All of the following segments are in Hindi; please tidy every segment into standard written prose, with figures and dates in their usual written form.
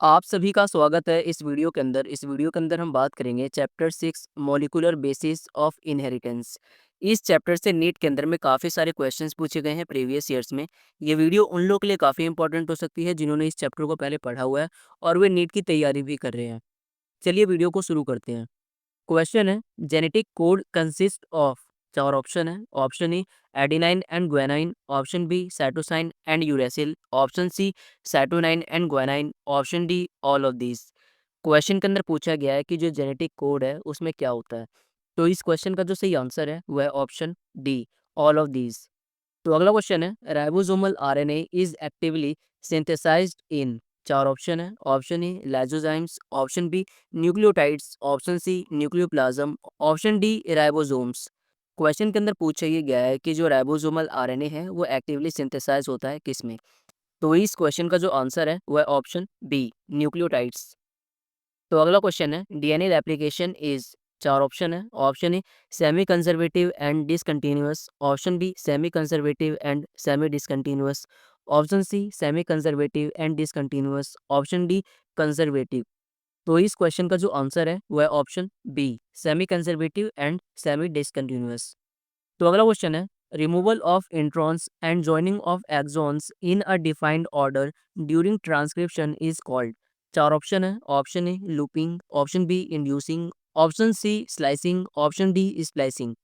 आप सभी का स्वागत है इस वीडियो के अंदर। इस वीडियो के अंदर हम बात करेंगे chapter 6 molecular basis of inheritance. इस चैप्टर से नीट के अंदर में काफ़ी सारे क्वेश्चंस पूछे गए हैं प्रीवियस ईयर्स में। ये वीडियो उन लोगों के लिए काफ़ी इंपॉर्टेंट हो सकती है जिन्होंने इस चैप्टर को पहले पढ़ा हुआ है और वे नीट की तैयारी भी कर रहे हैं। चलिए वीडियो को शुरू करते हैं। क्वेश्चन है, जेनेटिक कोड कंसिस्ट ऑफ। चार ऑप्शन है। Option A adenine and guanine, option B cytosine and uracil, option C cytosine and guanine, option D all of these. Question के अंदर पूछा गया है कि जो जेनेटिक कोड है उसमें क्या होता है। तो इस क्वेश्चन का जो सही आंसर है वह है option D, all of these. तो अगला क्वेश्चन है, ribosomal RNA is actively synthesised in. चार ऑप्शन है। Option A lysozymes, option B nucleotides, option C nucleoplasm, option D ribosomes. Question के अंदर पूछा ये गया है कि जो राइबोसोमल आरएनए है वो एक्टिवली सिंथेसाइज होता है किसमें। तो इस क्वेश्चन का जो आंसर है वह ऑप्शन बी, न्यूक्लियोटाइड्स। तो अगला क्वेश्चन है, डीएनए रेप्लिकेशन इज। चार ऑप्शन है। Option A semi conservative and discontinuous, option B semi conservative and semi discontinuous, option C semi conservative and discontinuous, option D conservative. तो इस क्वेश्चन का जो आंसर है वह option B, semi conservative and semi discontinuous. तो अगला क्वेश्चन है, removal of introns and joining of exons in a defined order during transcription is called. चार ऑप्शन है। ऑप्शन ए looping, option B inducing, option C slicing, option D splicing.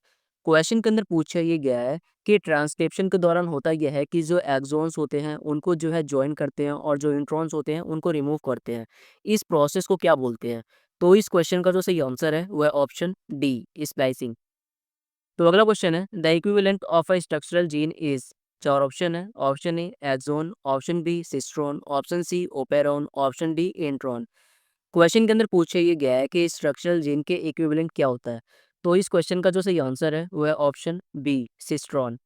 Question के अंदर पूछा ये गया है कि ट्रांसक्रिप्शन के दौरान होता यह है कि जो एक्सॉन्स होते हैं उनको जो है ज्वाइन करते हैं और जो इंट्रॉन्स होते हैं उनको रिमूव करते हैं। इस प्रोसेस को क्या बोलते हैं। तो इस क्वेश्चन का जो सही आंसर है वह ऑप्शन डी, स्प्लाइसिंग। तो अगला क्वेश्चन है, the equivalent of a structural gene is. चार ऑप्शन है। Option A exon, option B cistron, option C operon, option D intron. Question के अंदर पूछे ये गया है कि स्ट्रक्चरल जीन के इक्विवेलेंट क्या होता है। तो इस क्वेश्चन का जो सही आंसर है वो है ऑप्शन बी, सिस्ट्रॉन।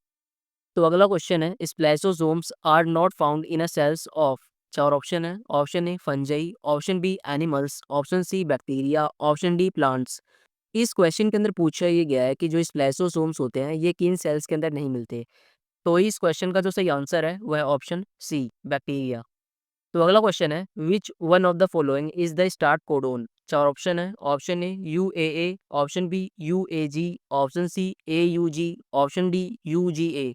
तो अगला क्वेश्चन है, spliceosomes are not found in a cells of. चार ऑप्शन है। Option A fungi, option B animals, option C bacteria, option D plants. इस क्वेश्चन के अंदर पूछा ये गया है कि जो स्प्लाइसोसोम्स होते हैं ये किन सेल्स के अंदर नहीं मिलते। तो इस क्वेश्चन का जो सही आंसर है वह है ऑप्शन सी, बैक्टीरिया। तो अगला क्वेश्चन है, which one of the following is the start codon. चार ऑप्शन है। Option A UAA, option B UAG, option C AUG, option D UGA।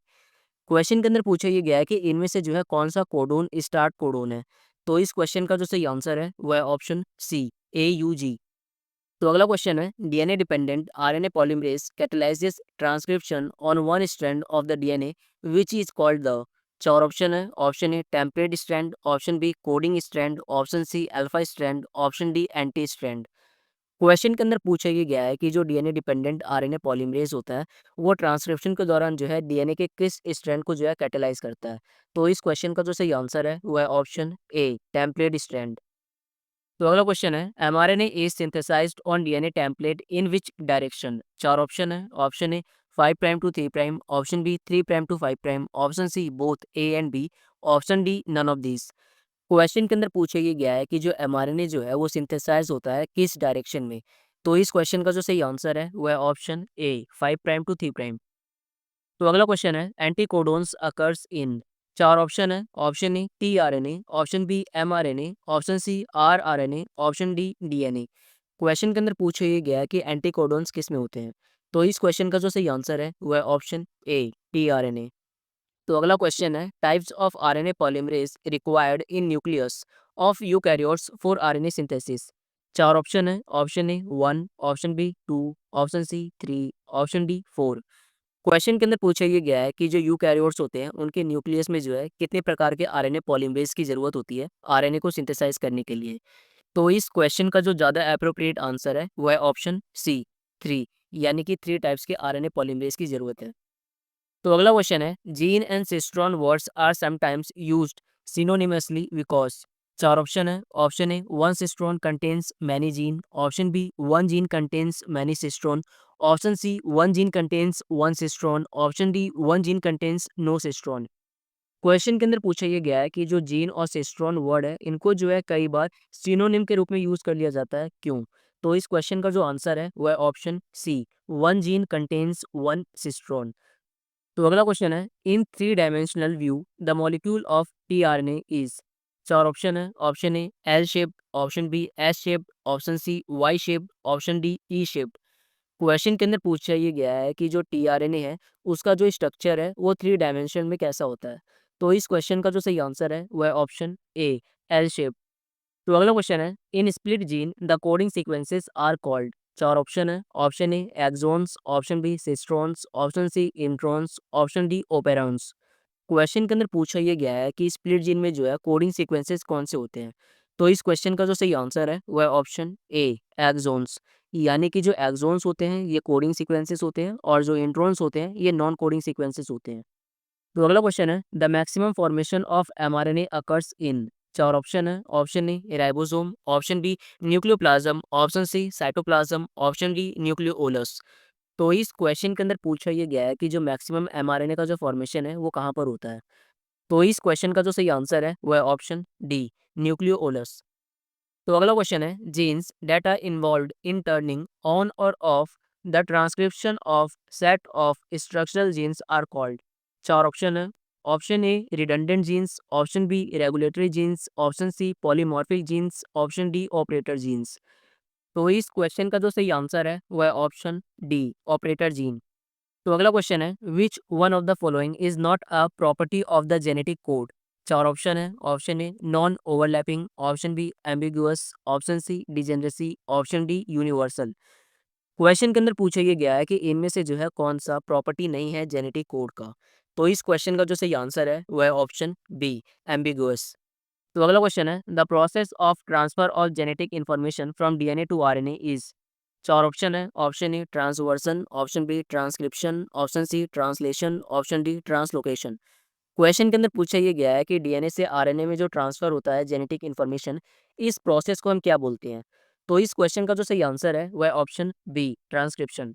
Question के अंदर पूछा ये गया है कि इनमें से जो है कौन सा कोडोन स्टार्ट कोडोन है। तो इस क्वेश्चन का जो सही आंसर है वह है ऑप्शन सी, AUG। तो अगला क्वेश्चन है, DNA dependent RNA polymerase catalyses transcription on one strand of the DNA which is called the. चार ऑप्शन है। Option A template strand, option B coding strand, option C alpha strand, option D anti strand. Question के अंदर पूछा ये गया है कि जो डीएनए डिपेंडेंट आरएनए पॉलीमरेज होता है वो ट्रांसक्रिप्शन के दौरान जो है डीएनए के किस स्ट्रैंड को जो है कैटेलाइज करता है। तो इस क्वेश्चन का जो सही आंसर है वो है ऑप्शन ए, टेम्पलेट स्ट्रैंड। तो अगला क्वेश्चन है, mRNA is synthesized on DNA template in which direction. चार ऑप्शन है। Option A 5 prime to 3 prime, option B 3 prime to 5 prime, option C both A and B, option D none of these. Question के अंदर पूछा ये गया है कि जो एमआरएनए जो है वो सिंथेसाइज होता है किस डायरेक्शन में। तो इस क्वेश्चन का जो सही आंसर है वो है option A, 5 prime to 3 prime. तो अगला क्वेश्चन है, एंटीकोडोन्स अकर्स इन। चार ऑप्शन है। Option A tRNA, option B mRNA, option C rRNA, option D DNA. Question के अंदर पूछा ये गया है कि एंटीकोडोन्स किस में होते हैं। तो इस क्वेश्चन का जो सही आंसर है वो है ऑप्शन ए, टीआरएनए। तो अगला क्वेश्चन है, types of RNA polymerase required in nucleus of eukaryotes for RNA synthesis. चार ऑप्शन है। Option A 1, option B 2, option C 3, option D 4। Question के अंदर पूछा ये गया है कि जो यूकैरियोट्स होते हैं उनके न्यूक्लियस में जो है कितने प्रकार के आरएनए पॉलीमरेज की जरूरत होती है आरएनए को सिंथेसाइज करने के लिए। तो इस क्वेश्चन का जो ज़्यादा एप्रोप्रिएट आंसर है वो है ऑप्शन सी, 3, यानी कि 3 टाइप्स के आरएनए पॉलीमरेज की जरूरत है। तो अगला क्वेश्चन है, gene and cistron words are sometimes used synonymously because. चार ऑप्शन है। Option A one cistron contains many gene, option B one gene contains many cistron, option C one gene contains one cistron, option D one gene contains no cistron. Question के अंदर पूछा ये गया है कि जो जीन और सिस्ट्रॉन वर्ड है इनको जो है कई बार सिनोनिम के रूप में यूज कर लिया जाता है, क्यों। तो इस क्वेश्चन का जो आंसर है वो है option C, one gene contains one cistron. तो अगला क्वेश्चन है, in 3 dimensional view the molecule of tRNA is. चार ऑप्शन है। Option A L shaped, option B S shaped, option C Y shaped, option D E shaped. Question के अंदर पूछा ये गया है कि जो टीआरएनए है उसका जो स्ट्रक्चर है वो 3 डायमेंशन में कैसा होता है। तो इस क्वेश्चन का जो सही आंसर है वो है ऑप्शन ए एल शेप। तो अगला क्वेश्चन है in split gene the coding sequences are called. चार ऑप्शन है। Option A exons, option B cistrons, option C introns, option D operons. Question के अंदर पूछा ये गया है कि स्प्लिट जीन में जो है कोडिंग सीक्वेंसेस कौन से होते हैं। तो इस क्वेश्चन का जो सही आंसर है वो है ऑप्शन ए एक्सॉन्स। यानी कि जो एक्सॉन्स होते हैं ये कोडिंग सीक्वेंसेस होते हैं और जो इंट्रॉन्स होते हैं ये नॉन कोडिंग सीक्वेंसेस होते हैं। तो अगला क्वेश्चन है the maximum formation of mRNA occurs in. चार ऑप्शन है। Option A ribosome, option B nucleoplasm, option C cytoplasm, option D nucleolus. तो इस क्वेश्चन के अंदर पूछा ये गया है कि जो मैक्सिमम एमआरएनए का जो फॉर्मेशन है वो कहाँ पर होता है। तो इस क्वेश्चन का जो सही आंसर है वो है ऑप्शन डी न्यूक्लियोलस। तो अगला क्वेश्चन है genes that are involved in turning on or off the transcription of set of structural genes are called. चार ऑप्शन है। Option A redundant genes, option B regulatory genes, option C polymorphic genes, option D operator genes. तो इस क्वेश्चन का जो सही आंसर है वो है ऑप्शन डी ऑपरेटर जीन। तो अगला क्वेश्चन है which one of the following is not a property of the genetic code. चार ऑप्शन है। Option A non overlapping, option B ambiguous, option C degeneracy, option D universal. Question के अंदर पूछा ये गया है कि इनमें से जो है कौन सा प्रॉपर्टी नहीं है जेनेटिक कोड का। तो इस क्वेश्चन का जो सही आंसर है वो है ऑप्शन बी एम्बिगुअस। तो अगला क्वेश्चन है the process of transfer of genetic information from DNA to RNA is. चार ऑप्शन है। Option A transversion, option B transcription, option C translation, option D translocation. Question के अंदर पूछा ये गया है कि डीएनए से आरएनए में जो ट्रांसफर होता है जेनेटिक इन्फॉर्मेशन, इस प्रोसेस को हम क्या बोलते हैं। तो इस क्वेश्चन का जो सही आंसर है वह ऑप्शन बी ट्रांसक्रिप्शन।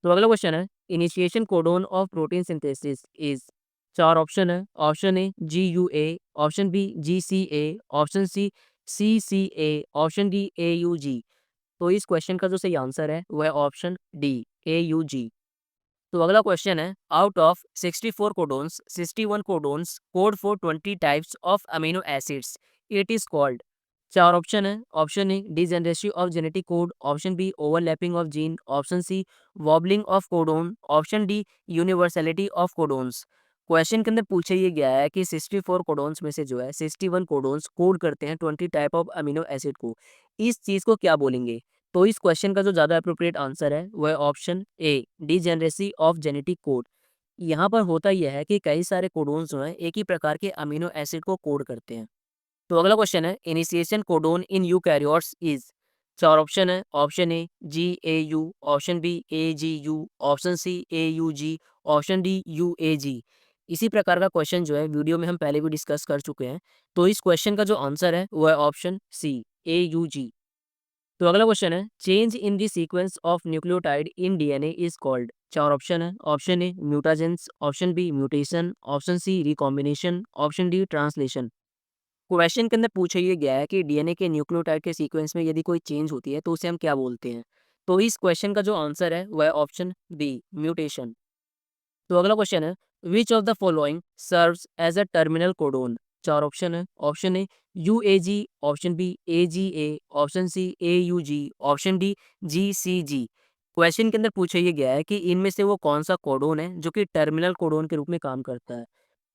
तो अगला क्वेश्चन है initiation codon of protein synthesis is. चार ऑप्शन है। Option A GUA, option B GCA, option C CCA, option D AUG। तो इस क्वेश्चन का जो सही आंसर है वह ऑप्शन डी AUG। तो अगला क्वेश्चन है out of 64 codons 61 codons code for 20 types of amino acids it is called. चार ऑप्शन है। Option A degeneracy of genetic code, option B overlapping of gene, option C wobbling of codon, option D universality of codons. Question के अंदर पूछा ये गया है कि 64 कोडोन्स में से जो है 61 कोडोन्स कोड करते हैं 20 टाइप ऑफ अमीनो एसिड को। इस चीज को क्या बोलेंगे। तो इस क्वेश्चन का जो ज़्यादा अप्रोप्रिएट आंसर है वो है option A degeneracy of genetic code. यहाँ पर होता यह है कि कई सारे कोडोन्स जो हैं एक ही प्रकार के अमीनो एसिड को कोड करते हैं। तो अगला क्वेश्चन है initiation codon in eukaryotes is. चार ऑप्शन है। Option A GAU, option B AGU, option C AUG, option D UAG। इसी प्रकार का क्वेश्चन जो है वीडियो में हम पहले भी डिस्कस कर चुके हैं। तो इस क्वेश्चन का जो आंसर है वो है ऑप्शन सी AUG। तो अगला क्वेश्चन है change in the sequence of nucleotide in DNA is called. चार ऑप्शन है। Option A mutagens, option B mutation, option C recombination, option D translation. Question के अंदर पूछा ये गया है कि डीएनए के न्यूक्लियोटाइड के सीक्वेंस में यदि कोई चेंज होती है तो उसे हम क्या बोलते हैं। तो इस क्वेश्चन का जो आंसर है वह है ऑप्शन बी म्यूटेशन। तो अगला क्वेश्चन है which of the following serves as a terminal codon. चार ऑप्शन है। Option A UAG, option B AGA, option C AUG, option D GCG। Question के अंदर पूछा ये गया है कि इनमें से वो कौन सा कोडोन है जो कि टर्मिनल कोडोन के रूप में काम करता है।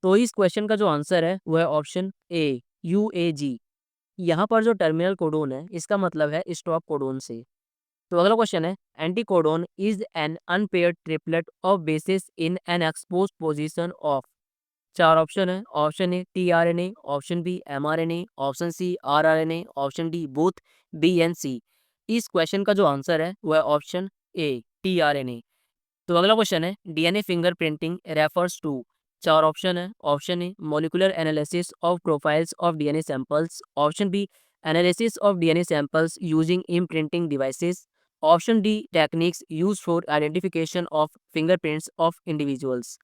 तो इस क्वेश्चन का जो आंसर है वो है ऑप्शन ए UAG। यहाँ पर जो टर्मिनल कोडोन है इसका मतलब है स्टॉप कोडोन से। तो अगला क्वेश्चन है anticodon is an unpaired triplet of bases in an expose position of. चार ऑप्शन है। Option A tRNA, option B mRNA, option C rRNA, option D both B and C. इस क्वेश्चन का जो आंसर है वह ऑप्शन ए tRNA। तो अगला क्वेश्चन है डीएनए फिंगरप्रिंटिंग रेफर्स टू। चार ऑप्शन है। Option A molecular analysis of profiles of DNA samples, option B analysis of DNA samples using imprinting devices, option D techniques use for identification of fingerprints of individuals.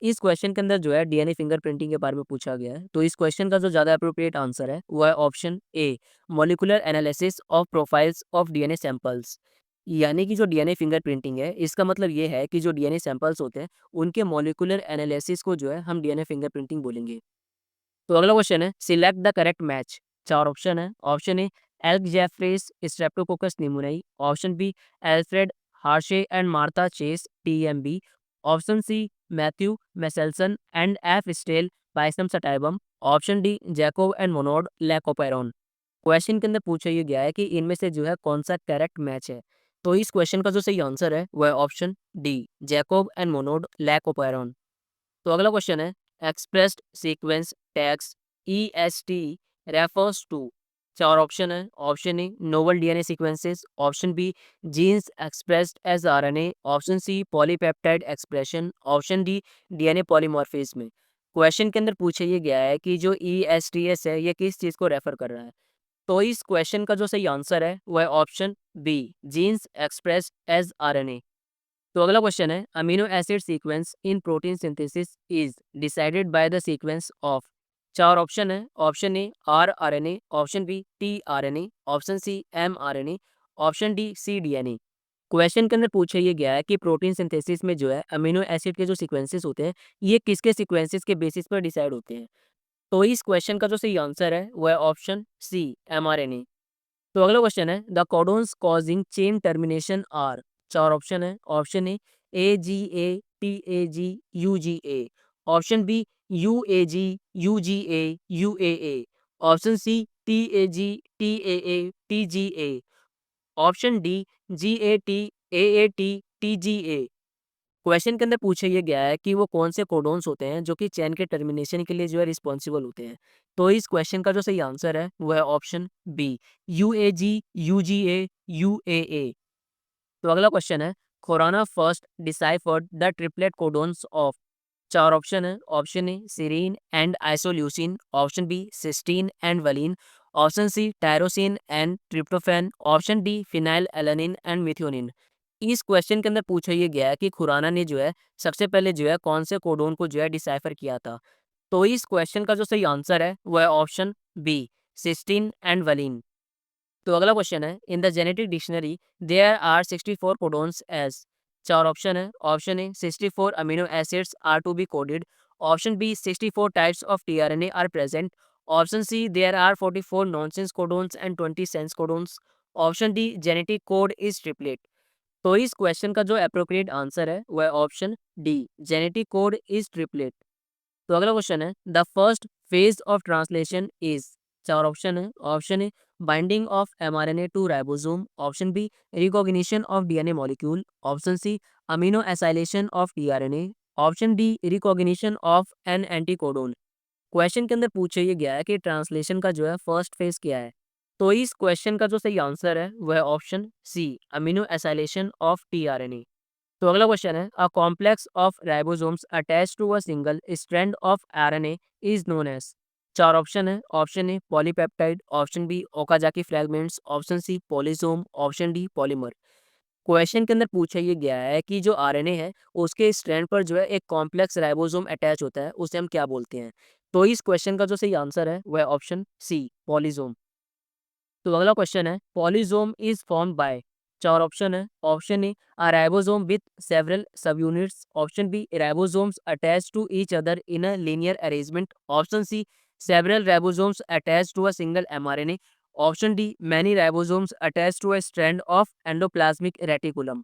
इस क्वेश्चन के अंदर जो है डीएनए फिंगरप्रिंटिंग के बारे में पूछा गया है। तो इस क्वेश्चन का जो ज़्यादा अप्रोप्रिएट आंसर है वो है option A molecular analysis of profiles of DNA samples. यानी कि जो डीएनए फिंगरप्रिंटिंग है इसका मतलब ये है कि जो डीएनए सैंपल्स होते हैं उनके मॉलिक्यूलर एनालिसिस को जो है हम डीएनए फिंगरप्रिंटिंग बोलेंगे। तो अगला क्वेश्चन है, select the correct match. 4 option है। Option A Alec Jeffreys streptococcus pneumoniae, option B Alfred Hershey and Martha Chase TMV, option C Matthew Meselson and F Stahl pisum sativum, option D Jacob and Monod lac operon. Question के अंदर पूछा ये गया है कि इनमें से जो है कौन सा करेक्ट मैच है। तो इस क्वेश्चन का जो सही आंसर है वह option D Jacob and Monod lac operon. तो अगला क्वेश्चन है, expressed sequence tags EST refers to. 4 option है। Option A novel DNA sequences, option B genes expressed as RNA, option C polypeptide expression, option D DNA polymorphism. Question के अंदर पूछा ये गया है कि जो ESTS है ये किस चीज को रेफर कर रहा है। तो इस क्वेश्चन का जो सही आंसर है वह option B genes expressed as RNA. तो अगला क्वेश्चन है, amino acid sequence in protein synthesis is decided by the sequence of. 4 option है। Option A rRNA, option B tRNA, option C mRNA, option D cDNA। Question के अंदर पूछा ये गया है कि प्रोटीन सिंथेसिस में जो है अमीनो एसिड के जो सीक्वेंसेस होते हैं ये किसके सीक्वेंसेस के बेसिस पर डिसाइड होते हैं। तो इस क्वेश्चन का जो सही आंसर है वह ऑप्शन सी mRNA। तो अगला क्वेश्चन है, the codons causing chain termination are. 4 option है। Option AGA TAG UGA, option B UAG UGA UAA, option C TAG TAA TGA, option D GAT AAT TGA। Question के अंदर पूछा ये गया है कि वो कौन से कोडोन्स होते हैं जो कि चेन के टर्मिनेशन के लिए जो है रिस्पॉन्सिबल होते हैं। तो इस क्वेश्चन का जो सही आंसर है वो है option B UAG UGA UAA। तो अगला क्वेश्चन है, Khorana first deciphered the triplet codons of. 4 option है। Option A serine and isoleucine, option B cysteine and valine, option C tyrosine and tryptophan, option D phenylalanine and methionine. इस क्वेश्चन के अंदर पूछा ये गया है कि खुराना ने जो है सबसे पहले जो है कौन से कोडोन को जो है डिसाइफर किया था। तो इस क्वेश्चन का जो सही आंसर है वो है option B cysteine and valine. तो अगला क्वेश्चन है, in the genetic dictionary there are 64 codons as. 4 option है। Option A 64 amino acids are to be coded, option B 64 types of tRNA are present, option C there are 44 nonsense codons and 20 sense codons, option D genetic code is triplet. तो इस क्वेश्चन का जो अप्रोप्रिएट आंसर है वह option D genetic code is triplet. तो अगला क्वेश्चन है, the first phase of translation is. 4 option है। Option A binding of mRNA to ribosome, option B recognition of DNA molecule, option C aminoacylation of tRNA, option D recognition of an anticodon. Question के अंदर पूछा ये गया है कि ट्रांसलेशन का जो है फर्स्ट फेज क्या है। तो इस क्वेश्चन का जो सही आंसर है वह option C aminoacylation of tRNA. तो अगला क्वेश्चन है, a complex of ribosomes attach to a single strand of RNA is known as. 4 option है। Option A polypeptide, option B Okazaki fragments, option C polysome, option D polymer. Question के अंदर पूछा ये गया है कि जो आरएनए है उसके स्ट्रैंड पर जो है एक कॉम्प्लेक्स राइबोसोम अटैच होता है, उसे हम क्या बोलते हैं। तो इस क्वेश्चन का जो सही आंसर है वह ऑप्शन सी पॉलीसोम। तो अगला क्वेश्चन है, polysome is formed by. 4 option है। Option A a ribosome with several subunits, option B ribosomes attach to each other in a linear arrangement, option C several ribosomes attach to a single mRNA, option D many ribosomes attach to a strand of endoplasmic reticulum.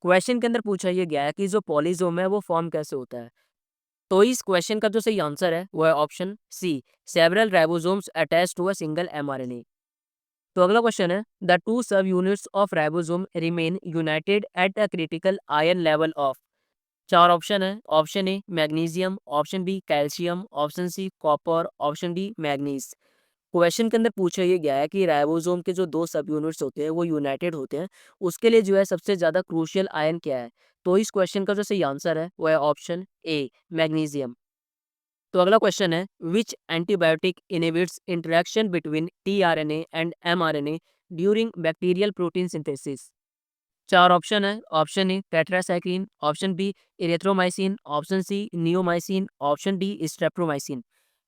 Question के अंदर पूछा ये गया है कि जो पॉलीसोम है वो फॉर्म कैसे होता है। तो इस क्वेश्चन का जो सही आंसर है वो है option C several ribosomes attach to a single mRNA. तो अगला क्वेश्चन है, the two subunits of ribosome remain united at a critical ion level of. 4 option है। Option A magnesium, option B calcium, option C copper, option D manganese. Question के अंदर पूछा ये गया है कि राइबोसोम के जो दो सब यूनिट्स होते हैं वो यूनाइटेड होते हैं, उसके लिए जो है सबसे ज्यादा क्रूशियल आयन क्या है। तो इस क्वेश्चन का जो सही आंसर है वो है ऑप्शन ए मैग्नीशियम। तो अगला क्वेश्चन है, which antibiotic inhibits interaction between tRNA and mRNA during bacterial protein synthesis. 4 option है। Option A tetracycline, option B erythromycin, option C neomycin, option D streptomycin.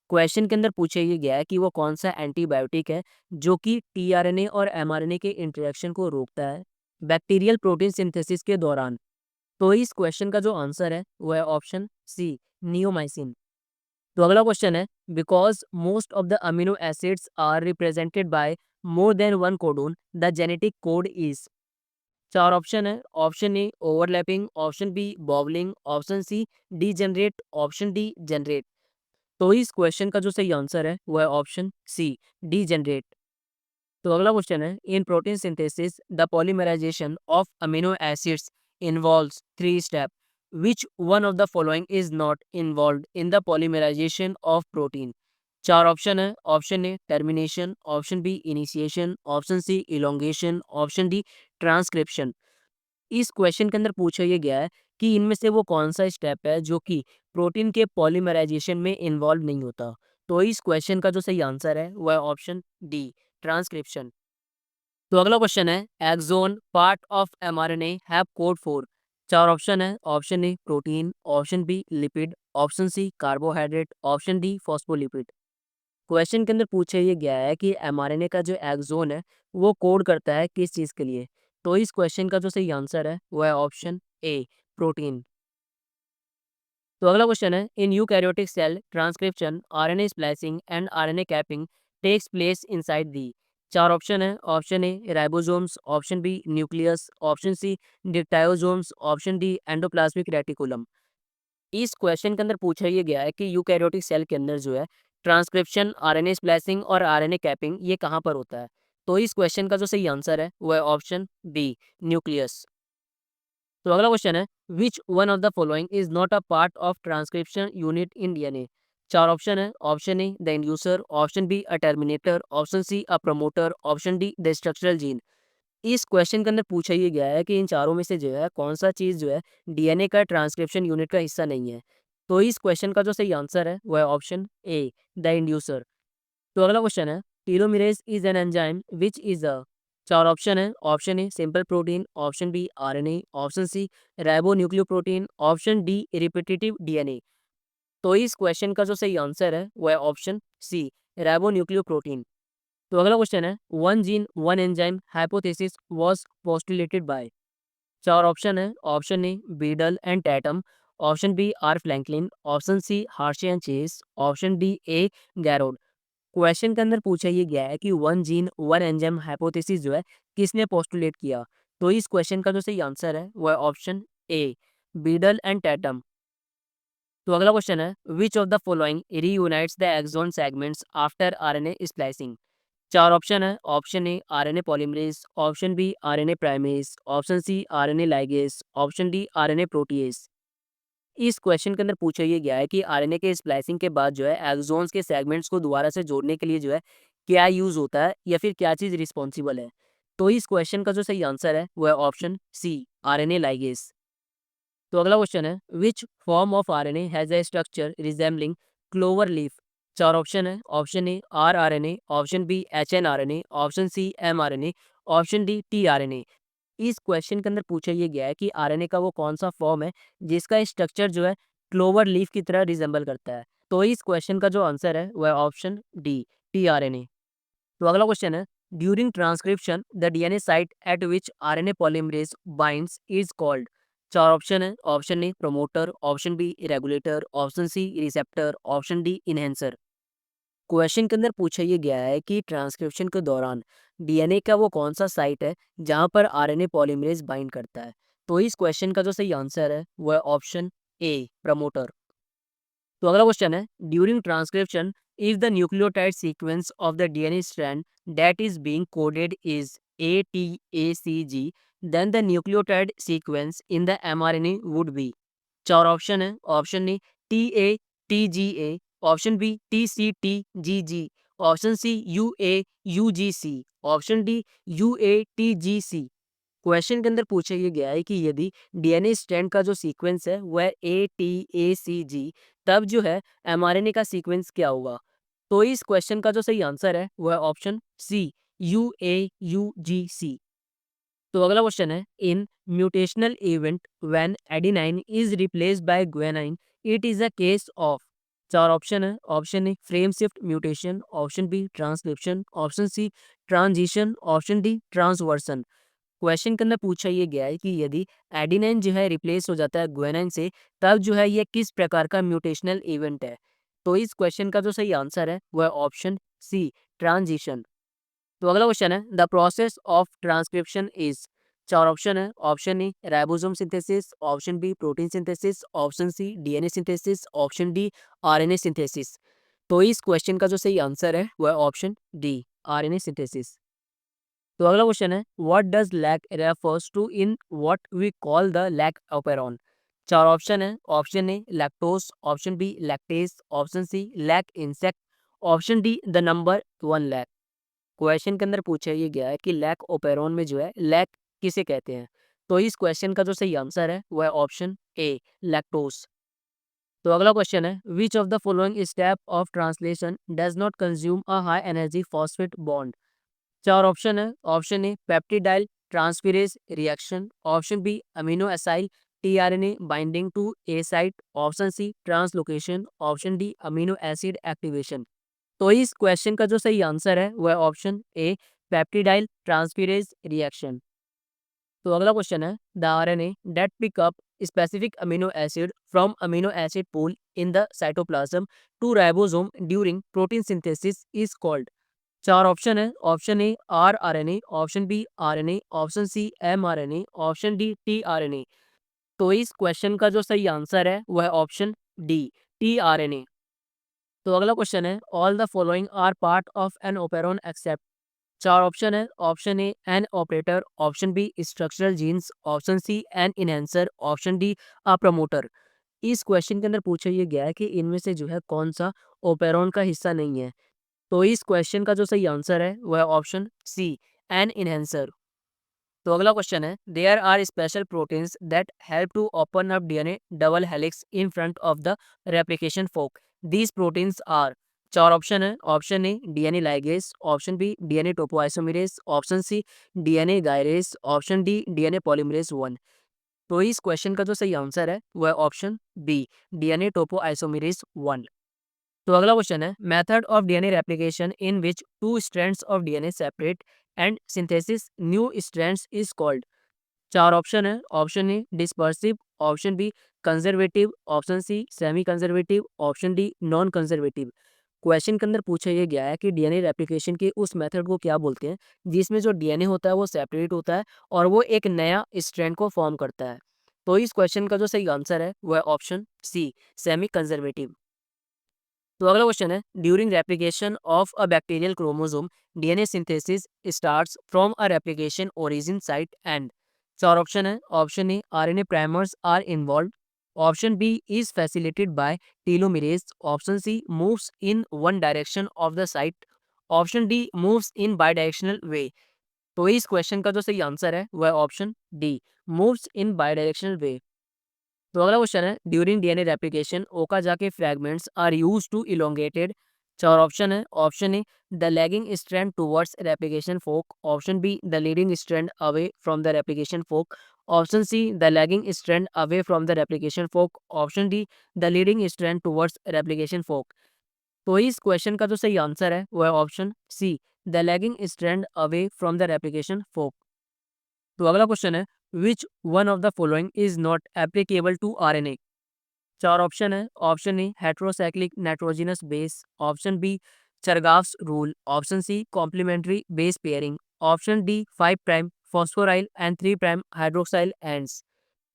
Question के अंदर पूछा ये गया है कि वो कौन सा एंटीबायोटिक है जो कि टीआरएनए और एमआरएनए के इंटरेक्शन को रोकता है बैक्टीरियल प्रोटीन सिंथेसिस के दौरान। तो इस क्वेश्चन का जो आंसर है वो है ऑप्शन सी नियोमाइसिन। तो अगला क्वेश्चन है, because most of the amino acids are represented by more than one codon the genetic code is. चार ऑप्शन है। Option A overlapping, option B wobbling, option C degenerate, option D generate. तो इस क्वेश्चन का जो सही आंसर है वो है ऑप्शन सी डीजेनरेट। तो अगला क्वेश्चन है, in protein synthesis the polymerization of amino acids involves three step, which one of the following is not involved in the polymerization of protein. चार ऑप्शन है। Option A termination, option B initiation, option C elongation, option D transcription. इस क्वेश्चन के अंदर पूछा ये गया है कि इनमें से वो कौन सा स्टेप है जो कि प्रोटीन के पॉलीमराइजेशन में इन्वॉल्व नहीं होता। तो इस क्वेश्चन का जो सही आंसर है वो है ऑप्शन डी ट्रांसक्रिप्शन। तो अगला क्वेश्चन है, exon part of mRNA have code for. चार ऑप्शन है। Option A protein, option B lipid, option C carbohydrate, option D phospholipid. Question के अंदर पूछा ये गया है कि एमआरएनए का जो एक्सोन है वो कोड करता है किस चीज़ के लिए। तो इस क्वेश्चन का जो सही आंसर है वो है ऑप्शन ए प्रोटीन। तो अगला क्वेश्चन है, in eukaryotic cell transcription RNA splicing and RNA capping takes place inside the. चार ऑप्शन है। Option A ribosomes, option B nucleus, option C dictyosomes, option D endoplasmic reticulum. इस क्वेश्चन के अंदर पूछा ये गया है कि यूकैरियोटिक सेल के अंदर जो है ट्रांसक्रिप्शन, आरएनए स्प्लाइसिंग और आरएनए कैपिंग ये कहाँ पर होता है। तो इस क्वेश्चन का जो सही आंसर है वो है ऑप्शन बी न्यूक्लियस। तो अगला क्वेश्चन है, which one of the following is not a part of transcription unit in DNA. चार ऑप्शन है। Option A the inducer, option B a terminator, option C a promoter, option D the structural gene. इस क्वेश्चन के अंदर पूछा ये गया है कि इन चारों में से जो है कौन सा चीज जो है डीएनए का ट्रांसक्रिप्शन यूनिट का हिस्सा नहीं है। तो इस क्वेश्चन का जो सही आंसर है वो है ऑप्शन ए द इंड्यूसर। तो अगला क्वेश्चन है, telomerase is an enzyme which is a. चार ऑप्शन है। Option A simple protein, option B RNA, option C ribonucleoprotein, option D repetitive DNA. तो इस क्वेश्चन का जो सही आंसर है वो है ऑप्शन सी राइबोन्यूक्लियोप्रोटीन। तो अगला क्वेश्चन है, one gene one enzyme hypothesis was postulated by. चार ऑप्शन है। Option A Beadle and Tatum, option B R Franklin, option C Hershey and Chase, option D A Garrod. Question के अंदर पूछा ये गया है कि one gene one enzyme hypothesis जो है किसने पोस्टुलेट किया। तो इस क्वेश्चन का जो सही आंसर है वो है option A Beadle and Tatum. तो अगला क्वेश्चन है, which of the following reunites the exon segments after RNA splicing. चार ऑप्शन है। Option A RNA polymerase, option B RNA primase, option C RNA ligase, option D RNA protease. इस क्वेश्चन के अंदर पूछा ये गया है कि आरएनए के स्प्लाइसिंग के बाद जो है एक्सोन्स के सेगमेंट्स को दोबारा से जोड़ने के लिए जो है क्या यूज होता है या फिर क्या चीज रिस्पॉन्सिबल है। तो इस क्वेश्चन का जो सही आंसर है वो है ऑप्शन सी आरएनए लाइगेज। तो अगला क्वेश्चन है, which form of RNA has a structure resembling clover leaf. चार ऑप्शन है। Option A rRNA, option B hnRNA, option C mRNA, option D tRNA. इस क्वेश्चन के अंदर पूछा ये गया है कि आरएनए का वो कौन सा फॉर्म है जिसका स्ट्रक्चर जो है क्लोवर लीफ की तरह रिजेंबल करता है। तो इस क्वेश्चन का जो आंसर है वह ऑप्शन डी टीआरएनए। तो अगला क्वेश्चन है, during transcription the DNA site at which RNA polymerase binds is called. चार ऑप्शन है। Option A promoter, option B regulator, option C receptor, option D enhancer. Question के अंदर पूछा ये गया है कि ट्रांसक्रिप्शन के दौरान डीएनए का वो कौन सा साइट है जहां पर आरएनए पॉलीमरेज बाइंड करता है। तो इस क्वेश्चन का जो सही आंसर है वो है ऑप्शन ए प्रमोटर। तो अगला क्वेश्चन है, during transcription if the nucleotide sequence of the DNA strand that is being coded is ATACG, then the nucleotide sequence in the mRNA would be. चार ऑप्शन है। Option A TATGA, option B TCTGG, option C UAUGC, option D UATGC। Question के अंदर पूछा ये गया है कि यदि डीएनए स्ट्रैंड का जो सीक्वेंस है वह ATACG, तब जो है एमआरएनए का सीक्वेंस क्या होगा। तो इस क्वेश्चन का जो सही आंसर है वह ऑप्शन सी UAUGC। तो अगला क्वेश्चन है, in mutational event when adenine is replaced by guanine it is a case of. चार ऑप्शन है। Option A frame shift mutation, option B transcription, option C transition, option D transversion. Question के अंदर पूछा ये गया है कि यदि एडेनाइन जो है रिप्लेस हो जाता है गुआनाइन से, तब जो है ये किस प्रकार का म्यूटेशनल इवेंट है। तो इस क्वेश्चन का जो सही आंसर है वो है ऑप्शन सी, ट्रांजिशन। तो अगला क्वेश्चन है, the process of transcription is. चार ऑप्शन है, option A ribosome synthesis, option B protein synthesis, option C DNA synthesis, option D RNA synthesis. तो इस क्वेश्चन का जो सही आंसर है वो है ऑप्शन डी, आरएनए सिंथेसिस। तो अगला क्वेश्चन है, what does lac refers to in what we call the lac operon. चार ऑप्शन है, option A lactose, option B lactase, option C lac insect, option D the number 1 lakh. Question के अंदर पूछा ये गया है कि लैक ओपेरॉन में जो है लैक किसे कहते हैं। तो इस क्वेश्चन का जो सही आंसर है वो है ऑप्शन ए, लैक्टोस। तो अगला क्वेश्चन है, which of the following step of translation does not consume a high energy phosphate bond. चार ऑप्शन है, option A peptidyl transferase reaction, option B amino acyl tRNA binding to A site, option C translocation, option D amino acid activation. तो इस क्वेश्चन का जो सही आंसर है वो है option A, peptidyl transferase reaction. तो अगला क्वेश्चन है, the RNA that pick up specific amino acid from amino acid pool in the cytoplasm to ribosome during protein synthesis is called. चार ऑप्शन है, option A RNA, option B RNA, option C mRNA, option D tRNA. तो इस क्वेश्चन का जो सही आंसर है वो है ऑप्शन डी, टीआरएनए। तो अगला क्वेश्चन है, all the following are part of an operon except. चार ऑप्शन है, option A an operator, option B structural genes, option C an enhancer, option D a promoter. इस क्वेश्चन के अंदर पूछा ये गया है कि इनमें से जो है कौन सा ओपेरॉन का हिस्सा नहीं है। तो इस क्वेश्चन का जो सही आंसर है वह है ऑप्शन सी, एन इनहेंसर। तो अगला क्वेश्चन है, there are special proteins that help to open up DNA double helix in front of the replication fork. These proteins are. चार ऑप्शन है, option A DNA ligase, option B DNA topoisomerase, option C DNA gyrase, option D DNA polymerase 1। तो इस क्वेश्चन का जो सही आंसर है वह है ऑप्शन बी, डीएनए टोपोआइसोमेरेज 1। तो अगला क्वेश्चन है, method of DNA replication in which two strands of DNA separate and synthesis new strands is called. चार ऑप्शन है, option A dispersive, option B conservative, option C semi conservative, option D non conservative. Question के अंदर पूछा यह गया है कि डीएनए रेप्लिकेशन के उस मेथड को क्या बोलते हैं जिसमें जो डीएनए होता है वो सेपरेट होता है और वो एक नया स्ट्रैंड को फॉर्म करता है। तो इस क्वेश्चन का जो सही आंसर है वो है ऑप्शन सी, सेमी कंजर्वेटिव। तो अगला क्वेश्चन है, during replication of a bacterial chromosome DNA synthesis starts from a replication origin site and. चार ऑप्शन है, option A RNA primers are involve, option B is facilitated by telomerase, option C moves in one direction of the site, option D moves in bidirectional way. तो इस क्वेश्चन का जो सही आंसर है वह है option D, moves in bidirectional way. तो अगला क्वेश्चन है, during DNA replication Okazaki fragments are used to elongated. चार ऑप्शन है, option A the lagging strand towards replication fork, option B the leading strand away from the replication fork, option C the lagging strand away from the replication fork, option D the leading strand towards replication fork. तो इस क्वेश्चन का जो सही आंसर है वो है option C, the lagging strand away from the replication fork. तो अगला क्वेश्चन है, which one of the following is not applicable to RNA. चार ऑप्शन है, option A heterocyclic nitrogenous base, option B Chargaff's rule, option C complementary base pairing, option D 5 prime phosphoryl end 3 prime hydroxyl ends.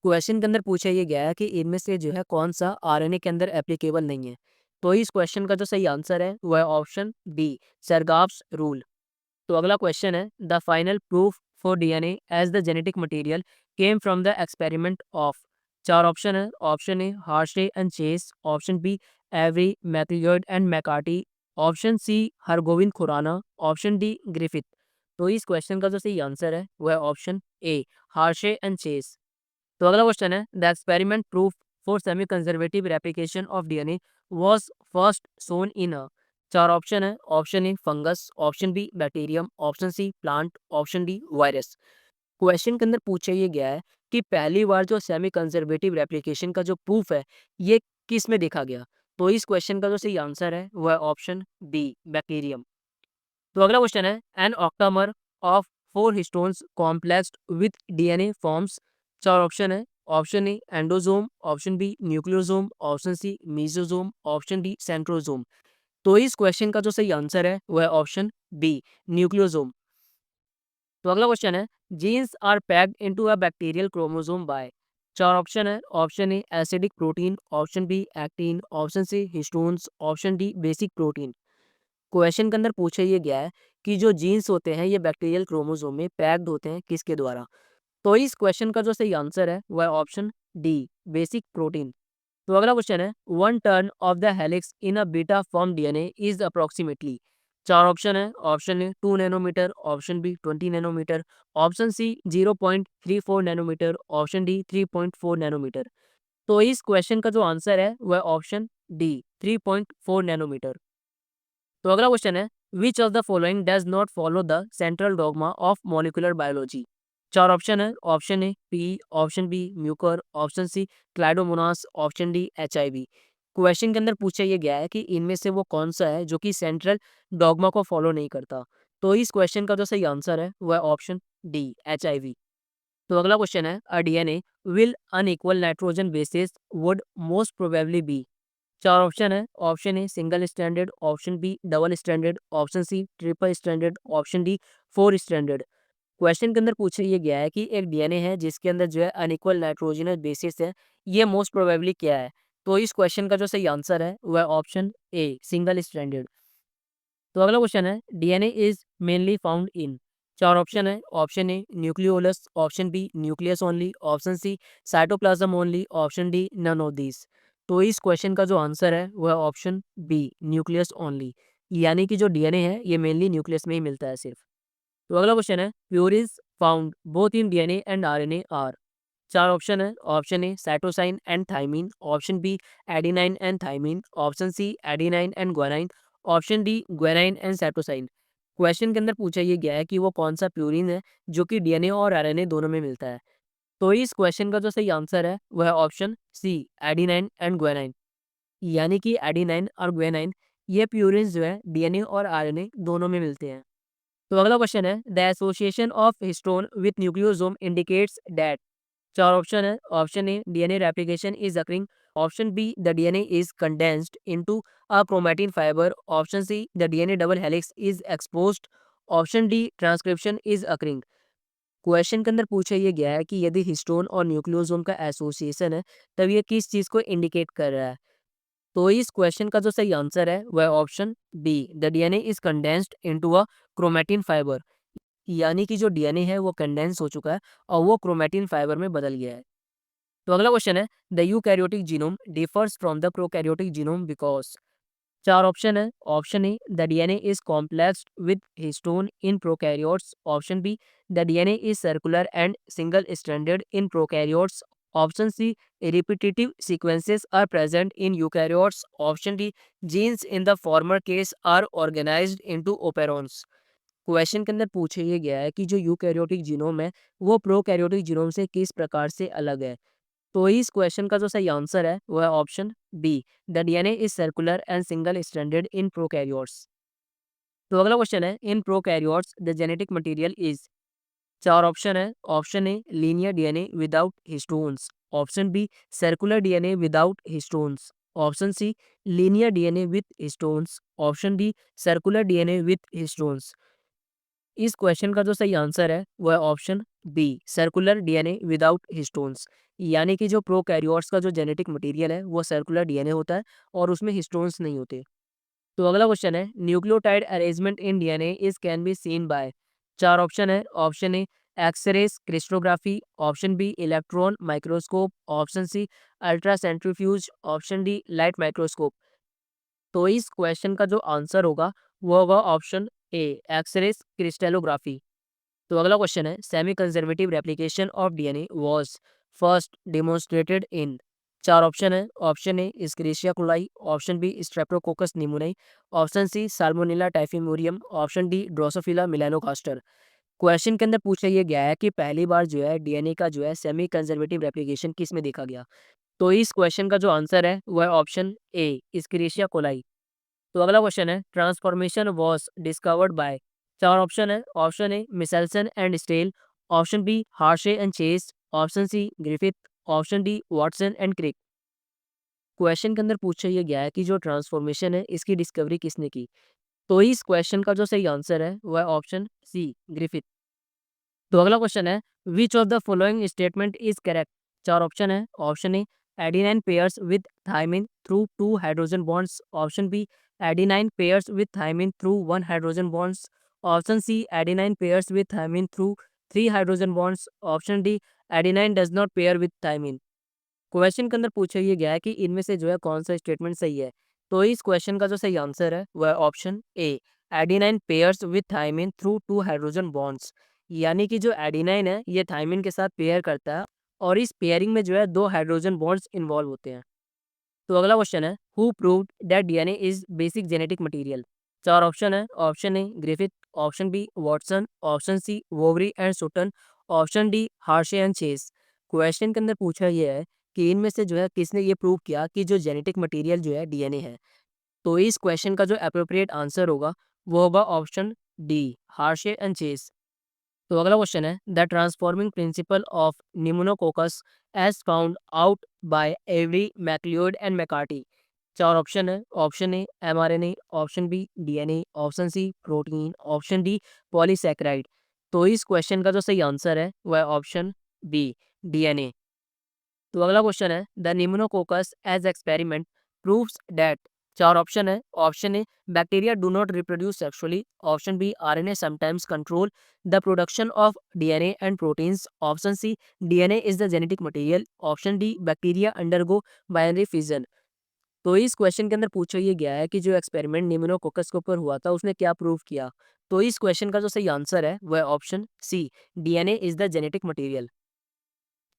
Question के अंदर पूछा ये गया है कि इनमें से जो है कौन सा आरएनए के अंदर एप्लीकेबल नहीं है। तो इस क्वेश्चन का जो सही आंसर है वह है ऑप्शन बी, चरगाव्स रूल। तो अगला क्वेश्चन है, the final proof for DNA as the genetic material came from the experiment of. चार ऑप्शन है, option A Hershey and Chase, option B Avery MacLeod and McCarty, option C Hargobind Khorana, option D Griffith. तो इस क्वेश्चन का जो सही आंसर है वह है option A, Hershey and Chase. तो अगला क्वेश्चन है, the experiment proof for semi conservative replication of DNA was first shown in a. चार ऑप्शन है, option A fungus, option B bacterium, option C plant, option D virus. Question के अंदर पूछा ये गया है कि पहली बार जो सेमी कंजर्वेटिव रेप्लिकेशन का जो प्रूफ है ये किस में देखा गया। तो इस क्वेश्चन का जो सही आंसर है वह है ऑप्शन बी, बैक्टीरियम। तो अगला क्वेश्चन है, an octamer of 4 histones complex with DNA forms. चार ऑप्शन है, option A endosome, option B nucleosome, option C mesosome, option D centrosome. तो इस क्वेश्चन का जो सही आंसर है वो है ऑप्शन बी न्यूक्लियोसोम। तो अगला क्वेश्चन है, genes are packed into a bacterial chromosome by. चार ऑप्शन है। Option A acidic protein, option B actin, option C histones, option D basic protein. Question के अंदर पूछा ये गया है कि जो जीन्स होते हैं ये बैक्टीरियल क्रोमोसोम में पैक्ड होते हैं किसके द्वारा। तो इस क्वेश्चन का जो सही आंसर है वह ऑप्शन डी बेसिक प्रोटीन। तो अगला क्वेश्चन है, one turn of the helix in a beta form DNA is approximately. चार ऑप्शन है। Option A 2 nanometer, option B 20 nanometer, option C 0.34 nanometer, option D 3.4 nanometer. तो इस क्वेश्चन का जो आंसर है वह ऑप्शन डी 3.4 नैनोमीटर। तो अगला क्वेश्चन है, which of the following does not follow the central dogma of molecular biology. चार ऑप्शन है। Option A pea, option B mucor, option C chlamydomonas, option D HIV. Question के अंदर पूछा यह गया है कि इनमें से वो कौन सा है जो कि सेंट्रल डॉगमा को फॉलो नहीं करता। तो इस क्वेश्चन का जो सही आंसर है वह ऑप्शन डी एचआईवी। तो अगला क्वेश्चन है, a DNA will unequal nitrogen bases would most probably be. चार ऑप्शन है। Option A single standard, option B double standard, option C triple standard, option D four standard. Question के अंदर पूछा ये गया है कि एक डीएनए है जिसके अंदर जो है अनइक्वल नाइट्रोजनस बेसिस है, ये मोस्ट प्रोबेबली क्या है। तो इस क्वेश्चन का जो सही आंसर है वह ऑप्शन ए सिंगल स्टैंडर्ड। तो अगला क्वेश्चन है, DNA is mainly found in. चार ऑप्शन है। Option A nucleolus, option B nucleus only, option C cytoplasm only, option D none of these. तो इस क्वेश्चन का जो आंसर है वह ऑप्शन बी न्यूक्लियस ओनली, यानी कि जो डीएनए है ये मेनली न्यूक्लियस में ही मिलता है सिर्फ। तो अगला क्वेश्चन है, purines found both in DNA and RNA are. चार ऑप्शन है। Option A cytosine and thymine, option B adenine and thymine, option C adenine and guanine, option D guanine and cytosine. Question के अंदर पूछा ये गया है कि वो कौन सा प्यूरिन है जो कि डीएनए और आरएनए दोनों में मिलता है। तो इस क्वेश्चन का जो सही आंसर है वह है option C adenine and guanine, यानी कि एडिनाइन और ग्वानाइन ये प्यूरिन जो है डीएनए और आरएनए दोनों में मिलते हैं। तो अगला क्वेश्चन है, the association of histone with nucleosome indicates that. चार ऑप्शन है। Option A DNA replication is occurring, option B the DNA is condensed into a chromatin fibre, option C the DNA double helix is exposed, option D transcription is occurring. Question के अंदर पूछा यह गया है कि यदि हिस्टोन और न्यूक्लियोसोम का एसोसिएशन है तब ये किस चीज को इंडिकेट कर रहा है। तो इस क्वेश्चन का जो सही आंसर है वह option B the DNA is condensed into a chromatin fibre, यानी कि जो डीएनए है वो कंडेंस हो चुका है और वो क्रोमैटिन फाइबर में बदल गया है। तो अगला क्वेश्चन है, the eukaryotic genome differs from the prokaryotic genome because. चार ऑप्शन है। Option A the DNA is complexed with histone in prokaryotes, option B the DNA is circular and single stranded in prokaryotes, option C repetitive sequences are present in eukaryotes, option D genes in the former case are organised into operons. Question के अंदर पूछा ये गया है कि जो यूकैरियोटिक जीनोम है वो प्रोकैरियोटिक जीनोम से किस प्रकार से अलग है। तो इस क्वेश्चन का जो सही आंसर है वो है option B the DNA is circular and single stranded in prokaryotes. तो अगला क्वेश्चन है, in prokaryotes the genetic material is. चार ऑप्शन है। Option A linear DNA without histones, option B circular DNA without histones, option C linear DNA with histones, option D circular DNA with histones. इस क्वेश्चन का जो सही आंसर है वह option B circular DNA without histones, यानी कि जो प्रोकैरियोट्स का जो जेनेटिक मटेरियल है वो सर्कुलर डीएनए होता है और उसमें हिस्टोन्स नहीं होते। तो अगला क्वेश्चन है, nucleotide arrangement in DNA is can be seen by. चार ऑप्शन है। Option A X rays crystallography, option B electron microscope, option C ultra centrifuge, option D light microscope. तो इस क्वेश्चन का जो आंसर होगा वो होगा ऑप्शन ए एक्सरेस क्रिस्टेलोग्राफी। तो अगला क्वेश्चन है, semi conservative replication of DNA was first demonstrated in. चार ऑप्शन है। Option A Escherichia coli, option B Streptococcus pneumoniae, option C Salmonella typhimurium, option D Drosophila melanogaster. Question के अंदर पूछा यह गया है कि पहली बार जो है डीएनए का जो है सेमी कंजर्वेटिव रेप्लिकेशन किस में देखा गया। तो इस क्वेश्चन का जो आंसर है वह ऑप्शन ए स्क्रेशिया कोलाई। तो अगला क्वेश्चन है, ट्रांसफॉर्मेशन वाज डिस्कवर्ड बाय। चार ऑप्शन है। Option A Meselson and Stahl, option B Hershey and Chase, option C Griffith, option D Watson and Crick. Question के अंदर पूछा ये गया है कि जो ट्रांसफॉर्मेशन है इसकी डिस्कवरी किसने की। तो इस क्वेश्चन का जो सही आंसर है वह ऑप्शन सी ग्रिफिथ। तो अगला क्वेश्चन है which of the following statement is correct. चार ऑप्शन है। Option A adenine pairs with thymine through two hydrogen bonds. Option B adenine pairs with thymine through one hydrogen bonds. Option C adenine pairs with thymine through three hydrogen bonds. Option D adenine does not pair with thymine. Question के अंदर पूछा ये गया है कि इनमें से जो है कौन सा स्टेटमेंट सही है। तो इस क्वेश्चन का जो सही आंसर है वह option A adenine pairs with thymine through two hydrogen bonds. यानी कि जो एडिनाइन है ये थाइमिन के साथ पेयर करता है और इस पेयरिंग में जो है दो हाइड्रोजन बॉन्ड्स इन्वॉल्व होते हैं। तो अगला क्वेश्चन है who proved that DNA is basic genetic material. चार ऑप्शन है। Option A Griffith. Option B Watson. Option C Boveri and Sutton. Option D Hershey and Chase. Question के अंदर पूछा यह है कि इनमें से जो है किसने ये प्रूव किया कि जो जेनेटिक मटेरियल जो है डीएनए है। तो इस क्वेश्चन का जो अप्रोप्रिएट आंसर होगा वो होगा option D Hershey and Chase. तो अगला क्वेश्चन है the transforming principle of pneumococcus as found out by Avery MacLeod and McCarty. चार ऑप्शन है। Option A mRNA. Option B DNA. Option C protein. Option D polysaccharide. तो इस क्वेश्चन का जो सही आंसर है वह ऑप्शन बी डीएनए। तो अगला क्वेश्चन है the pneumococcus as experiment proves that. चार ऑप्शन है। Option A bacteria do not reproduce sexually. Option B RNA sometimes control the production of DNA and proteins. Option C DNA is the genetic material. Option D bacteria undergo binary fission. तो इस क्वेश्चन के अंदर पूछा ये गया है कि जो एक्सपेरिमेंट निमोनोकोकस के ऊपर हुआ था उसने क्या प्रूव किया। तो इस क्वेश्चन का जो सही आंसर है वह option C DNA is the genetic material.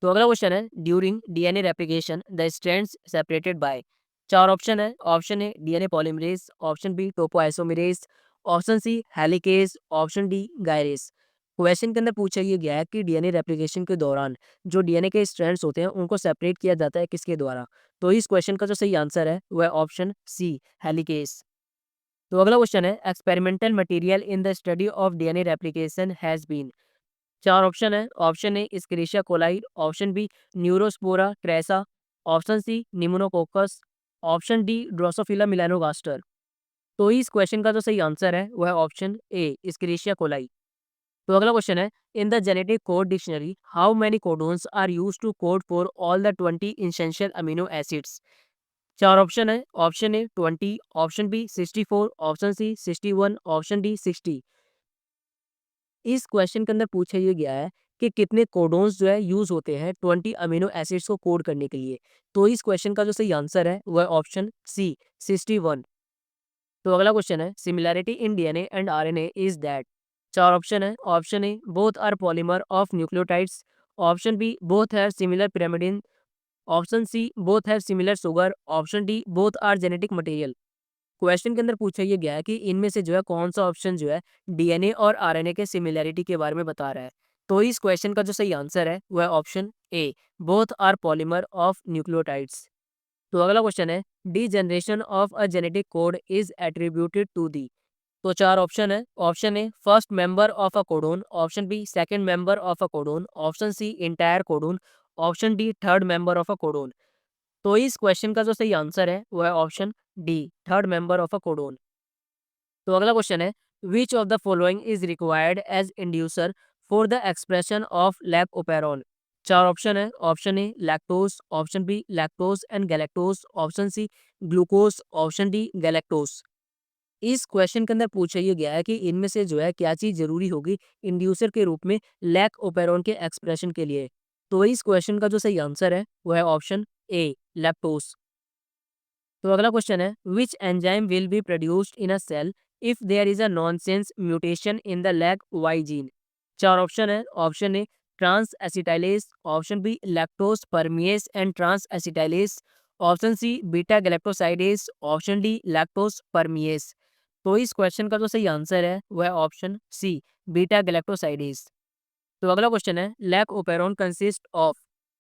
तो अगला क्वेश्चन है during DNA replication the strands separated by. चार ऑप्शन है। Option A DNA polymerase. Option B topoisomerase. Option C helicase. Option D gyrase. Question के अंदर पूछा ये गया है कि डीएनए रेप्लिकेशन के दौरान जो डीएनए के स्ट्रैंड्स होते हैं उनको सेपरेट किया जाता है किसके द्वारा। तो इस क्वेश्चन का जो सही आंसर है वह ऑप्शन सी हेलिकेज। तो अगला क्वेश्चन है experimental material in the study of DNA replication has been. चार ऑप्शन है। Option A Escherichia coli. Option B Neurospora crassa. Option C pneumococcus. Option D Drosophila melanogaster. तो इस क्वेश्चन का जो सही आंसर है वह है ऑप्शन ए स्क्रीशिया कोलाई। तो अगला क्वेश्चन है in the genetic code dictionary how many codons are use to code for all the 20 essential amino acids. चार ऑप्शन है। Option A 20। Option B 64। Option C 61। Option D 60। इस क्वेश्चन के अंदर पूछा ये गया है कि कितने कोडोन्स जो है यूज होते हैं 20 अमीनो एसिड्स को कोड करने के लिए। तो इस क्वेश्चन का जो सही आंसर है वह ऑप्शन सी 61। तो अगला क्वेश्चन है similarity in DNA and RNA is that. चार ऑप्शन है। Option A both are polymer of nucleotides. Option B both have similar pyrimidine. Option C both have similar sugar. Option D both are genetic material. Question के अंदर पूछा ये गया है कि इनमें से जो है कौन सा ऑप्शन जो है डीएनए और आरएनए के सिमिलैरिटी के बारे में बता रहा है। तो इस क्वेश्चन का जो सही आंसर है वह option A both are polymer of nucleotides. तो अगला क्वेश्चन है the generation of a genetic code is attributed to the. तो चार ऑप्शन है। Option A first member of a codon. Option B second member of a codon. Option C entire codon. Option D third member of a codon. तो इस क्वेश्चन का जो सही आंसर है वह है option D third member of a codon. तो अगला क्वेश्चन है which of the following is required as inducer for the expression of lac operon. चार ऑप्शन है। Option A lactose. Option B lactose and galactose. Option C glucose. Option D galactose. इस क्वेश्चन के अंदर पूछा ये गया है कि इनमें से जो है क्या चीज जरूरी होगी इंड्यूसर के रूप में लैक ओपेरॉन के एक्सप्रेशन के लिए। तो इस क्वेश्चन का जो सही आंसर है वह है ऑप्शन ए लैक्टोज। तो अगला क्वेश्चन है which enzyme will be produced in a cell if there is a nonsense mutation in the lac Y gene. चार ऑप्शन है। Option A transacetylase. Option B lactose permease and transacetylase. Option C beta galactosidase. Option D lactose permease. तो इस क्वेश्चन का जो सही आंसर है वह ऑप्शन सी बीटा गैलेक्टोसाइडेज। तो अगला क्वेश्चन है लैक ओपेरॉन कंसिस्ट ऑफ।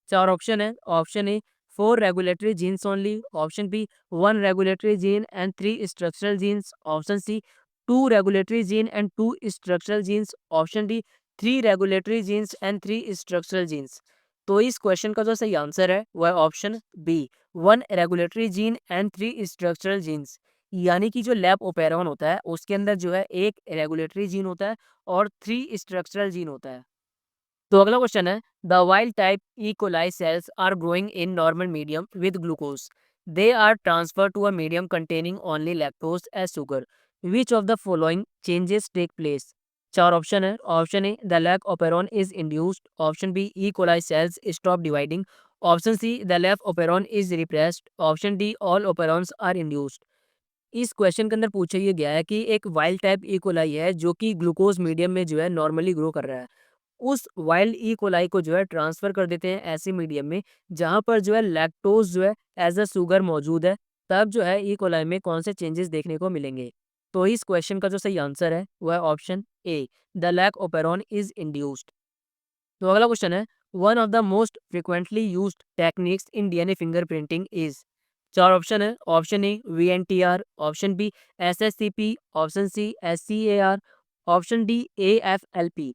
चार ऑप्शन है। Option A four regulatory genes only. Option B one regulatory gene and three structural genes. Option C two regulatory gene and two structural genes. Option D three regulatory genes and three structural genes. तो इस क्वेश्चन का जो सही आंसर है वो है option B, 1 regulatory gene and 3 structural genes. यानी कि जो लैब ओपेरॉन होता है उसके अंदर जो है एक रेगुलेटरी जीन होता है और 3 स्ट्रक्चरल जीन होता है। तो अगला क्वेश्चन है, the wild type E coli cells are growing in normal medium with glucose, they are transfer to a medium containing only lactose as sugar, which of the following changes take place. चार ऑप्शन है। Option A, the lac operon is induced. Option B, E coli cells stop dividing. Option C, the lac operon is repressed. Option D, all operons are induced. इस क्वेश्चन के अंदर पूछा ये गया है कि एक वाइल्ड टाइप ई कोलाई है जो कि ग्लूकोज मीडियम में जो है नॉर्मली ग्रो कर रहा है, उस वाइल्ड ई कोलाई को जो है ट्रांसफर कर देते हैं ऐसे मीडियम में जहां पर जो है लैक्टोज जो है एज अ शुगर मौजूद है, तब जो है ई कोलाई में कौन से चेंजेस देखने को मिलेंगे। तो इस क्वेश्चन का जो सही आंसर है वह है option A, the lac operon is induced. तो अगला क्वेश्चन है, one of the most frequently used techniques in DNA fingerprinting is. चार ऑप्शन है। Option A, VNTR. Option B, SSCP. Option C, SCAR. Option D, AFLP.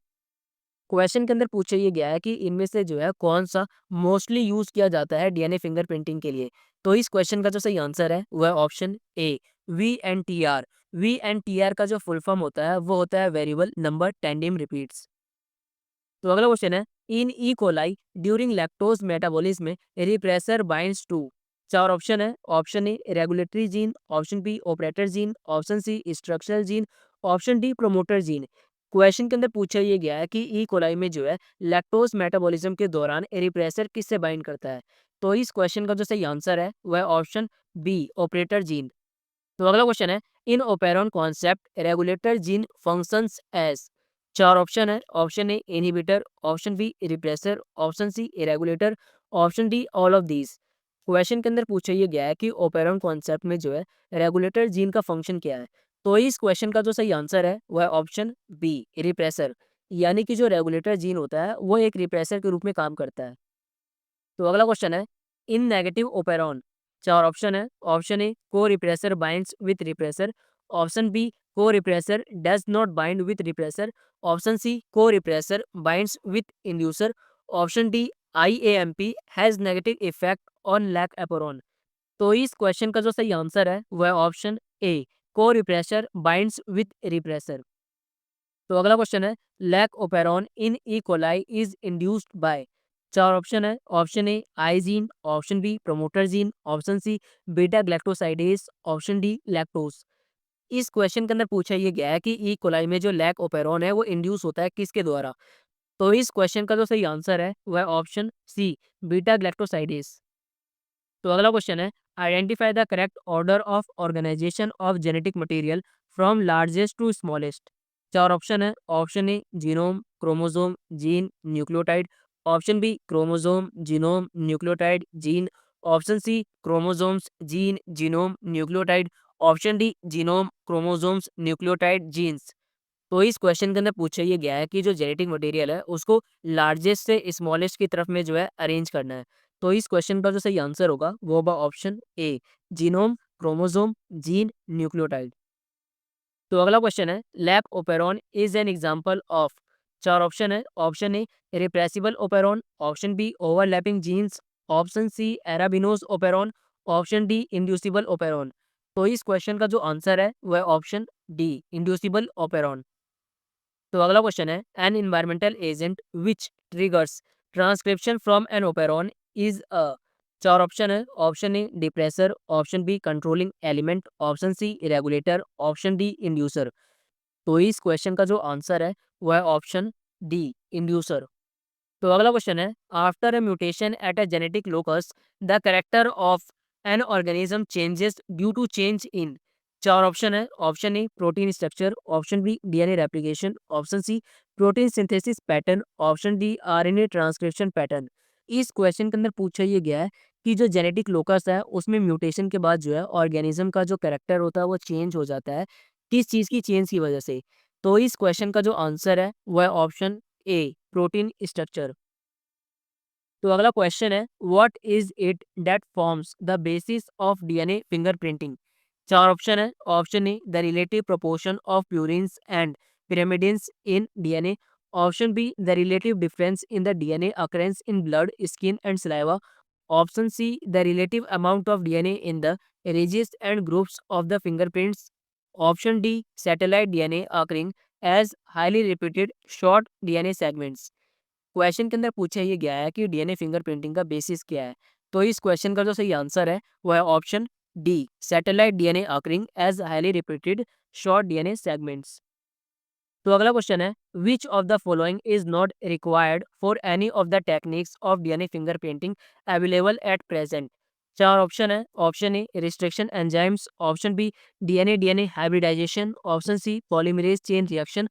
Question के अंदर पूछा ये गया है कि इनमें से जो है कौन सा मोस्टली यूज किया जाता है डीएनए फिंगरप्रिंटिंग के लिए। तो इस क्वेश्चन का जो सही आंसर है वह option A, V N T R. V N T R का जो फुल फॉर्म होता है वो होता है वेरिएबल नंबर टेंडिम रिपीट्स। तो अगला क्वेश्चन है, in E coli during lactose metabolism repressor binds to. चार ऑप्शन है। Option A, regulatory gene. Option B, operator gene. Option C, structural gene. Option D, promoter gene. Question के अंदर पूछा ये गया है कि ई कोलाई में जो है लैक्टोज मेटाबॉलिज्म के दौरान रिप्रेसर किससे बाइंड करता है। तो इस क्वेश्चन का जो सही आंसर है वह ऑप्शन बी, ऑपरेटर जीन। तो अगला क्वेश्चन है, in operon concept regulator gene functions as. चार ऑप्शन है। Option A, inhibitor. Option B, repressor. Option C, regulator. Option D, all of these. Question के अंदर पूछा ये गया है कि ओपेरॉन कॉन्सेप्ट में जो है रेगुलेटर जीन का फंक्शन क्या है। तो इस क्वेश्चन का जो सही आंसर है वह ऑप्शन बी, रिप्रेसर। यानी कि जो रेगुलेटर जीन होता है वो एक रिप्रेसर के रूप में काम करता है। तो अगला क्वेश्चन है, इन नेगेटिव ओपेरॉन। चार ऑप्शन है। Option A, corepressor binds with repressor. Option B, corepressor does not bind with repressor. Option C, corepressor binds with inducer. Option D, IAMP has negative effect on lac operon. तो इस क्वेश्चन का जो सही आंसर है वह option A, corepressor binds with repressor. तो अगला क्वेश्चन है, lac operon in E coli is induced by. चार ऑप्शन है। Option A, I gene. Option B, promoter gene. Option C, beta galactosidase. Option D, lactose. इस क्वेश्चन के अंदर पूछा ये गया है कि ई कोलाई में जो लैक ओपेरॉन है वो इंड्यूस होता है किसके द्वारा। तो इस क्वेश्चन का जो सही आंसर है वह ऑप्शन सी, बीटा ग्लैक्टोसाइडेज। तो अगला क्वेश्चन है, identify the correct order of organisation of genetic material from largest to smallest. चार ऑप्शन है। Option A, genome, chromosome, gene, nucleotide. Option B, chromosome, genome, nucleotide, gene. Option C, chromosomes, gene, genome, nucleotide. Option D, genome, chromosomes, nucleotide, genes. तो इस क्वेश्चन के अंदर पूछा ये गया है कि जो जेनेटिक मटेरियल है उसको लार्जेस्ट से स्मॉलेस्ट की तरफ में जो है अरेंज करना है। तो इस क्वेश्चन का जो सही आंसर होगा वो होगा option A, genome, chromosome, gene, nucleotide. तो अगला क्वेश्चन है, lac operon is an example of. चार ऑप्शन है। Option A, repressible operon. Option B, overlapping genes. Option C, arabinose operon. Option D, inducible operon. तो इस क्वेश्चन का जो आंसर है वह ऑप्शन डी, इंड्यूसिबल ओपेरॉन। तो अगला क्वेश्चन है, an environmental agent which triggers transcription from an operon is a. चार ऑप्शन है। Option A, depressor. Option B, controlling element. Option C, regulator. Option D, inducer. तो इस क्वेश्चन का जो आंसर है वह है ऑप्शन डी, इंड्यूसर। तो अगला क्वेश्चन है, after a mutation at a genetic locus the character of an organism changes due to change in. चार ऑप्शन है। Option A, protein structure. Option B, DNA replication. Option C, protein synthesis pattern. Option D, RNA transcription pattern. इस क्वेश्चन के अंदर पूछा ये गया है कि जो जेनेटिक लोकस है उसमें म्यूटेशन के बाद जो है ऑर्गेनिज्म का जो कैरेक्टर होता है वो चेंज हो जाता है, किस चीज़ की चेंज की वजह से। तो इस क्वेश्चन का जो आंसर है वह है ऑप्शन ए, प्रोटीन स्ट्रक्चर। तो अगला क्वेश्चन है, what is it that forms the basis of DNA fingerprinting. चार ऑप्शन है। Option A, the relative proportion of purines and pyrimidines in DNA. Option B the relative difference in the DNA occurrence in blood, skin and saliva. Option C the relative amount of DNA in the ridges and groups of the fingerprints. Option D satellite DNA occurring as highly repeated short DNA segments. Question के अंदर पूछा ये गया है कि डीएनए फिंगरप्रिंटिंग का बेसिस क्या है। तो इस क्वेश्चन का जो सही आंसर है वो है option D satellite DNA occurring as highly repeated short DNA segments. तो अगला क्वेश्चन है which of the following is not required for any of the techniques of DNA finger painting available at present. चार ऑप्शन है। Option A restriction enzymes, option B DNA DNA hybridization, option C polymerase chain reaction,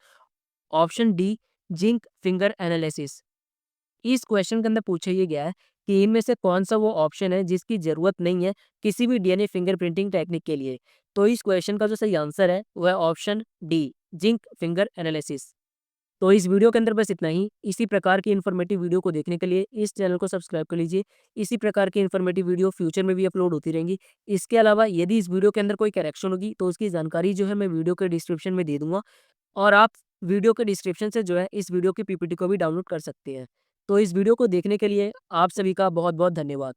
option D zinc finger analysis. इस क्वेश्चन के अंदर पूछा ये गया है कि इनमें से कौन सा वो ऑप्शन है जिसकी जरूरत नहीं है किसी भी डीएनए फिंगरप्रिंटिंग टेक्निक के लिए। तो इस क्वेश्चन का जो सही आंसर है वो है option D zinc finger analysis. तो इस वीडियो के अंदर बस इतना ही। इसी प्रकार की इन्फॉर्मेटिव वीडियो को देखने के लिए इस चैनल को सब्सक्राइब कर लीजिए। इसी प्रकार की इन्फॉर्मेटिव वीडियो फ्यूचर में भी अपलोड होती रहेंगी। इसके अलावा यदि इस वीडियो के अंदर कोई करेक्शन होगी तो उसकी जानकारी जो है मैं वीडियो के डिस्क्रिप्शन में दे दूंगा और आप वीडियो के डिस्क्रिप्शन से जो है इस वीडियो की पीपीटी को भी डाउनलोड कर सकते हैं। तो इस वीडियो को देखने के लिए आप सभी का बहुत बहुत धन्यवाद।